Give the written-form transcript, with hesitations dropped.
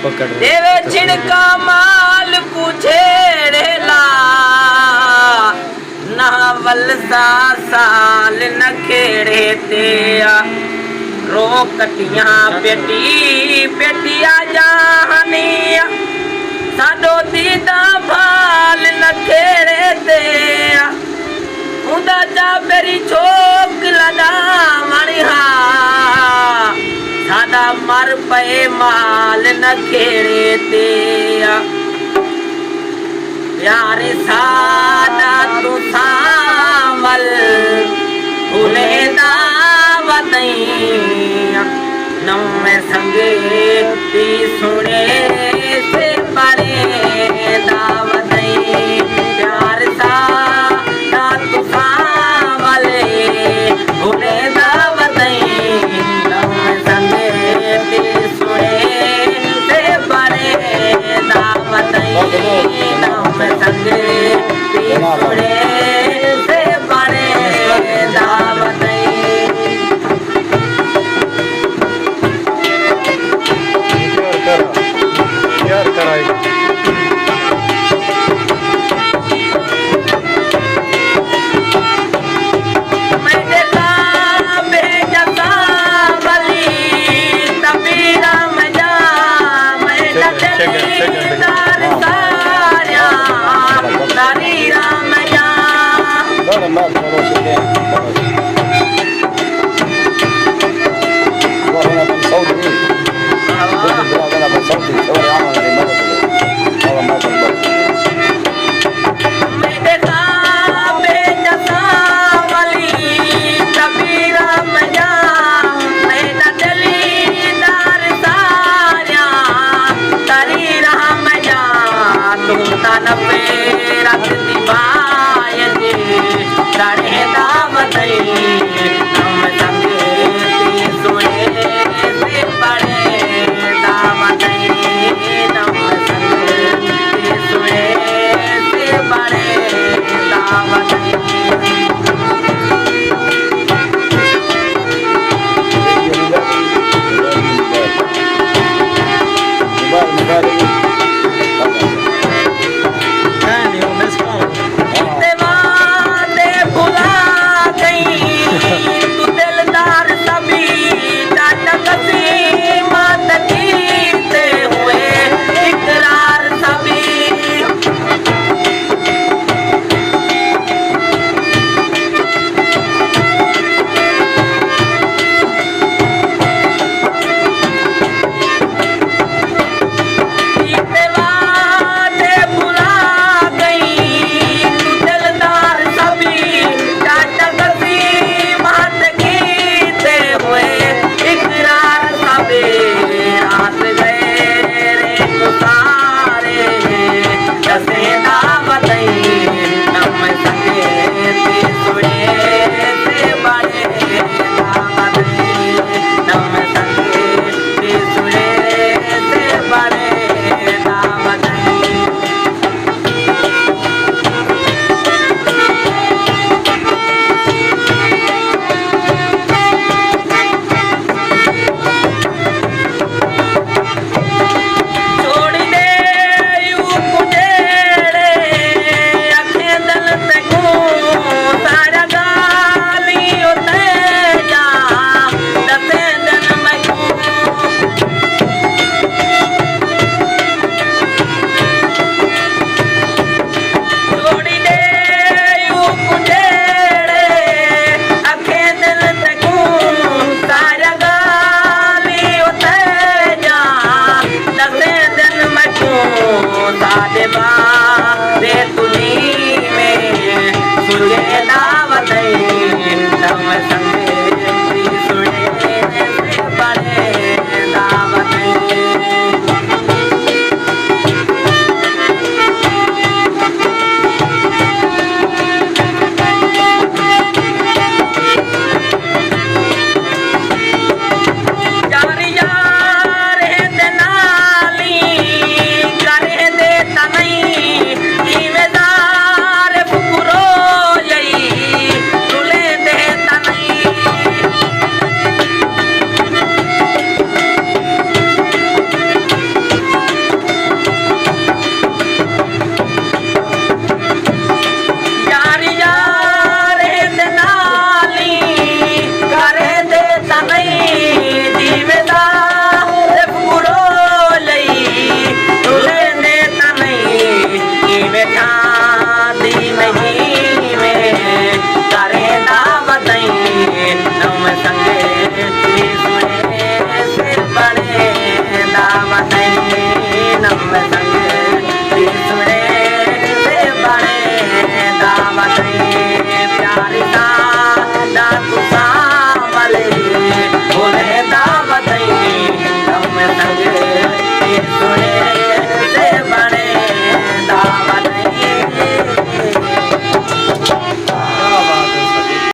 देवे छिड़का माल को छेड़ेला नावल सा साल न खेड़े ते रो कटियां पेटी पेटिया जानिया साडो दीदा भाल न खेड़े ते उदा जा मेरी छोक लदा मणिहा सादा मर पे माल न खेड़े ते प्यारे सादा तू सामल भूले दावतई नवे संगे ती सुने से परे दावतई प्यार सादा तू सामल भूले दावतई नवे संगे ती सुने से परे दावतई नवे संगे ती सुने